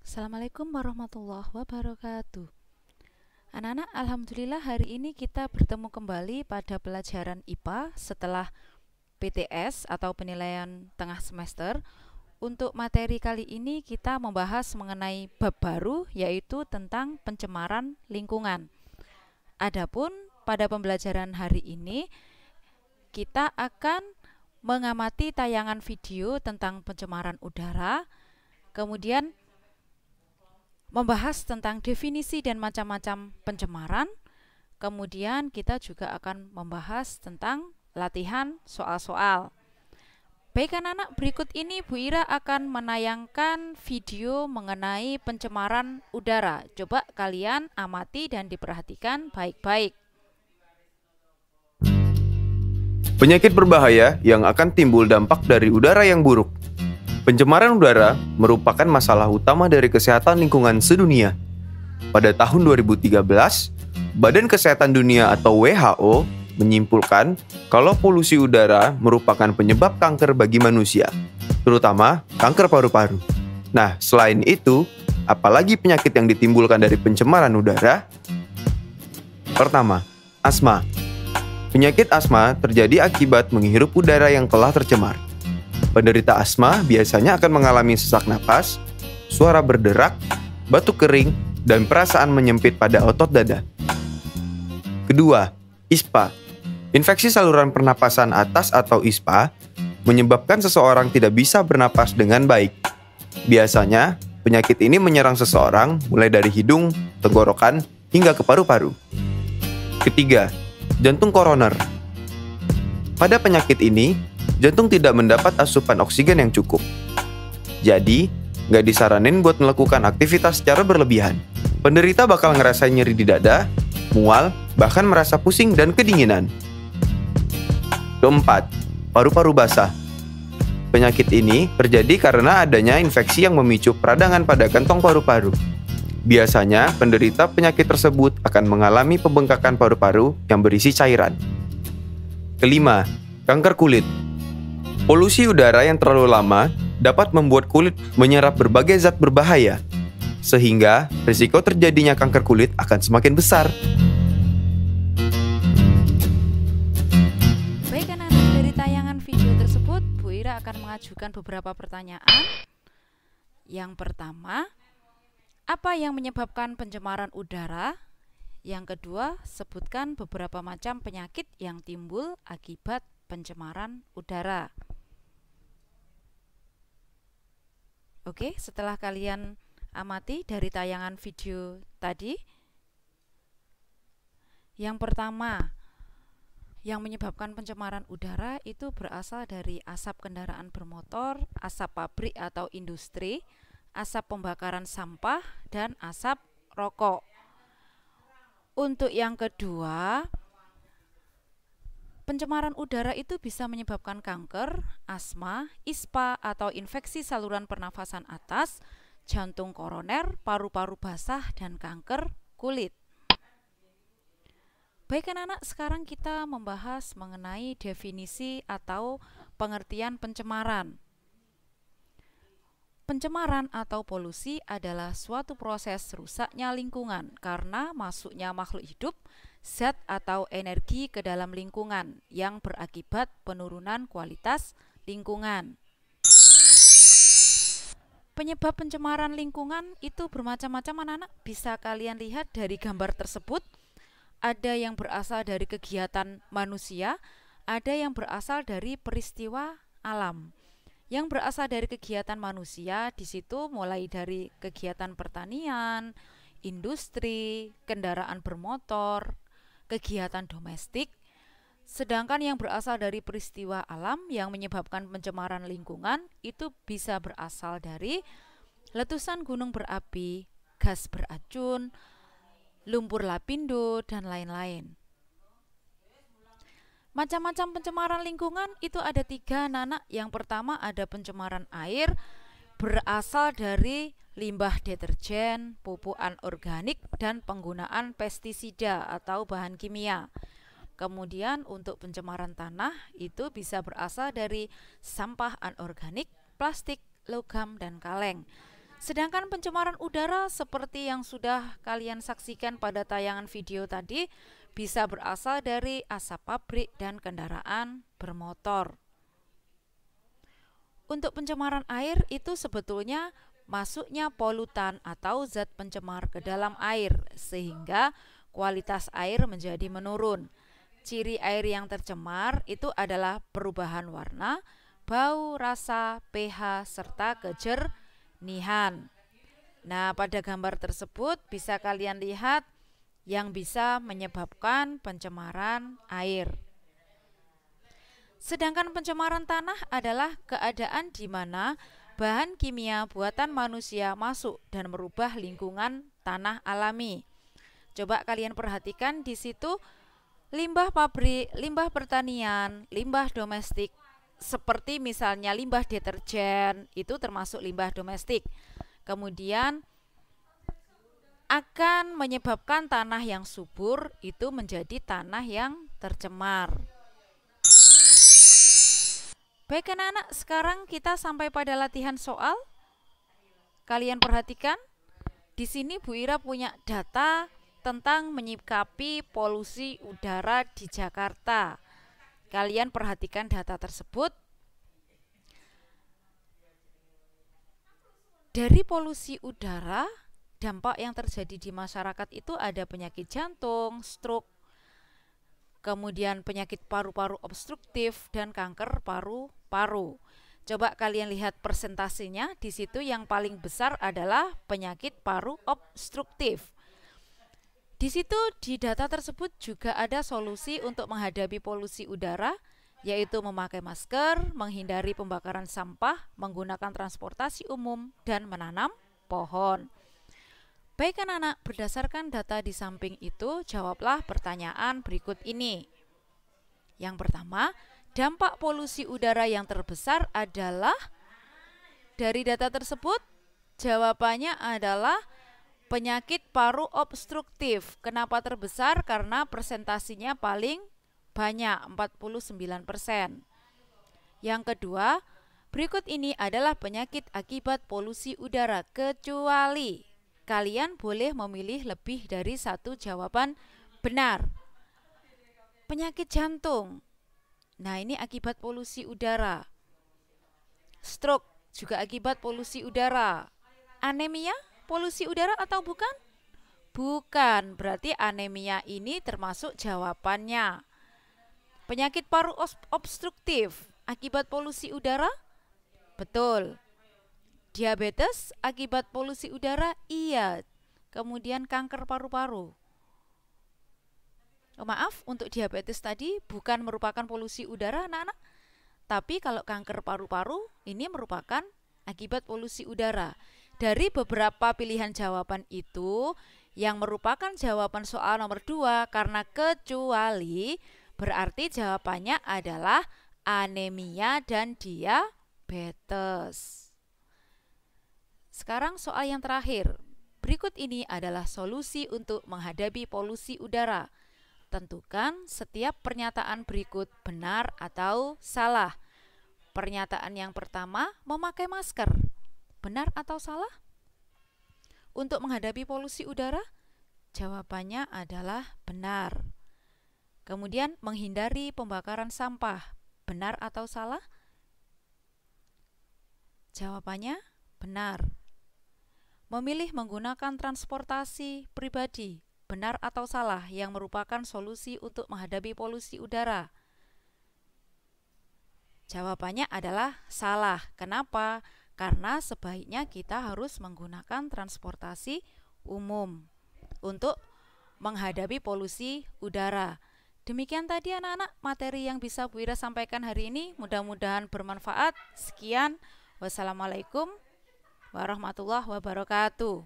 Assalamualaikum warahmatullahi wabarakatuh. Anak-anak, alhamdulillah hari ini kita bertemu kembali pada pelajaran IPA setelah PTS atau penilaian tengah semester. Untuk materi kali ini kita membahas mengenai bab baru, yaitu tentang pencemaran lingkungan. Adapun pada pembelajaran hari ini kita akan mengamati tayangan video tentang pencemaran udara, kemudian membahas tentang definisi dan macam-macam pencemaran. Kemudian kita juga akan membahas tentang latihan soal-soal. Baik anak-anak, berikut ini Bu Ira akan menayangkan video mengenai pencemaran udara. Coba kalian amati dan diperhatikan baik-baik. Penyakit berbahaya yang akan timbul dampak dari udara yang buruk. Pencemaran udara merupakan masalah utama dari kesehatan lingkungan sedunia. Pada tahun 2013, Badan Kesehatan Dunia atau WHO menyimpulkan kalau polusi udara merupakan penyebab kanker bagi manusia, terutama kanker paru-paru. Nah, selain itu, apalagi penyakit yang ditimbulkan dari pencemaran udara? Pertama, asma. Penyakit asma terjadi akibat menghirup udara yang telah tercemar. Penderita asma biasanya akan mengalami sesak napas, suara berderak, batuk kering, dan perasaan menyempit pada otot dada. Kedua, ISPA. Infeksi saluran pernapasan atas atau ISPA menyebabkan seseorang tidak bisa bernapas dengan baik. Biasanya, penyakit ini menyerang seseorang mulai dari hidung, tenggorokan, hingga ke paru-paru. Ketiga, jantung koroner. Pada penyakit ini, jantung tidak mendapat asupan oksigen yang cukup. Jadi, nggak disaranin buat melakukan aktivitas secara berlebihan. Penderita bakal ngerasain nyeri di dada, mual, bahkan merasa pusing dan kedinginan. Keempat, paru-paru basah. Penyakit ini terjadi karena adanya infeksi yang memicu peradangan pada kantong paru-paru. Biasanya, penderita penyakit tersebut akan mengalami pembengkakan paru-paru yang berisi cairan. Kelima, kanker kulit. Polusi udara yang terlalu lama dapat membuat kulit menyerap berbagai zat berbahaya, sehingga risiko terjadinya kanker kulit akan semakin besar. Baik anak-anak, dari tayangan video tersebut Bu Ira akan mengajukan beberapa pertanyaan. Yang pertama, apa yang menyebabkan pencemaran udara? Yang kedua, sebutkan beberapa macam penyakit yang timbul akibat pencemaran udara. Oke, setelah kalian amati dari tayangan video tadi, yang pertama, yang menyebabkan pencemaran udara itu berasal dari asap kendaraan bermotor, asap pabrik atau industri, asap pembakaran sampah, dan asap rokok. Untuk yang kedua, pencemaran udara itu bisa menyebabkan kanker, asma, ISPA atau infeksi saluran pernafasan atas, jantung koroner, paru-paru basah, dan kanker kulit. Baik anak-anak, sekarang kita membahas mengenai definisi atau pengertian pencemaran. Pencemaran atau polusi adalah suatu proses rusaknya lingkungan karena masuknya makhluk hidup, zat atau energi ke dalam lingkungan yang berakibat penurunan kualitas lingkungan. Penyebab pencemaran lingkungan itu bermacam-macam anak-anak, bisa kalian lihat dari gambar tersebut. Ada yang berasal dari kegiatan manusia, ada yang berasal dari peristiwa alam. Yang berasal dari kegiatan manusia di situ mulai dari kegiatan pertanian, industri, kendaraan bermotor, kegiatan domestik. Sedangkan yang berasal dari peristiwa alam yang menyebabkan pencemaran lingkungan itu bisa berasal dari letusan gunung berapi, gas beracun, lumpur lapindo, dan lain-lain. Macam-macam pencemaran lingkungan itu ada 3 anak. Yang pertama ada pencemaran air, berasal dari limbah deterjen, pupuk anorganik, dan penggunaan pestisida atau bahan kimia. Kemudian untuk pencemaran tanah itu bisa berasal dari sampah anorganik, plastik, logam, dan kaleng. Sedangkan pencemaran udara seperti yang sudah kalian saksikan pada tayangan video tadi bisa berasal dari asap pabrik dan kendaraan bermotor. Untuk pencemaran air itu sebetulnya masuknya polutan atau zat pencemar ke dalam air sehingga kualitas air menjadi menurun. Ciri air yang tercemar itu adalah perubahan warna, bau, rasa, pH, serta kejernihan. Nah, pada gambar tersebut bisa kalian lihat yang bisa menyebabkan pencemaran air. Sedangkan pencemaran tanah adalah keadaan di mana bahan kimia buatan manusia masuk dan merubah lingkungan tanah alami. Coba kalian perhatikan di situ limbah pabrik, limbah pertanian, limbah domestik, seperti misalnya limbah deterjen, itu termasuk limbah domestik. Kemudian akan menyebabkan tanah yang subur itu menjadi tanah yang tercemar. Baik anak-anak, sekarang kita sampai pada latihan soal. Kalian perhatikan, di sini Bu Ira punya data tentang menyikapi polusi udara di Jakarta. Kalian perhatikan data tersebut. Dari polusi udara, dampak yang terjadi di masyarakat itu ada penyakit jantung, stroke, kemudian penyakit paru-paru obstruktif dan kanker paru-paru. Coba kalian lihat persentasenya. Di situ yang paling besar adalah penyakit paru obstruktif. Di situ di data tersebut juga ada solusi untuk menghadapi polusi udara, yaitu memakai masker, menghindari pembakaran sampah, menggunakan transportasi umum, dan menanam pohon. Baik anak-anak, berdasarkan data di samping itu, jawablah pertanyaan berikut ini. Yang pertama, dampak polusi udara yang terbesar adalah, dari data tersebut, jawabannya adalah penyakit paru obstruktif. Kenapa terbesar? Karena persentasinya paling banyak, 49%. Yang kedua, berikut ini adalah penyakit akibat polusi udara, kecuali. Kalian boleh memilih lebih dari satu jawaban benar. Penyakit jantung. Nah, ini akibat polusi udara. Stroke juga akibat polusi udara. Anemia, polusi udara atau bukan? Bukan, berarti anemia ini termasuk jawabannya. Penyakit paru obstruktif akibat polusi udara? Betul. Diabetes akibat polusi udara? Iya. Kemudian kanker paru-paru. Oh, maaf, untuk diabetes tadi bukan merupakan polusi udara anak-anak. Tapi kalau kanker paru-paru ini merupakan akibat polusi udara. Dari beberapa pilihan jawaban itu, yang merupakan jawaban soal nomor 2 karena kecuali, berarti jawabannya adalah anemia dan diabetes. Sekarang soal yang terakhir. Berikut ini adalah solusi untuk menghadapi polusi udara. Tentukan setiap pernyataan berikut benar atau salah. Pernyataan yang pertama, memakai masker. Benar atau salah? Untuk menghadapi polusi udara, jawabannya adalah benar. Kemudian menghindari pembakaran sampah. Benar atau salah? Jawabannya benar. Memilih menggunakan transportasi pribadi, benar atau salah, yang merupakan solusi untuk menghadapi polusi udara? Jawabannya adalah salah. Kenapa? Karena sebaiknya kita harus menggunakan transportasi umum untuk menghadapi polusi udara. Demikian tadi anak-anak materi yang bisa Bu Ira sampaikan hari ini. Mudah-mudahan bermanfaat. Sekian. Wassalamualaikum warahmatullahi wabarakatuh.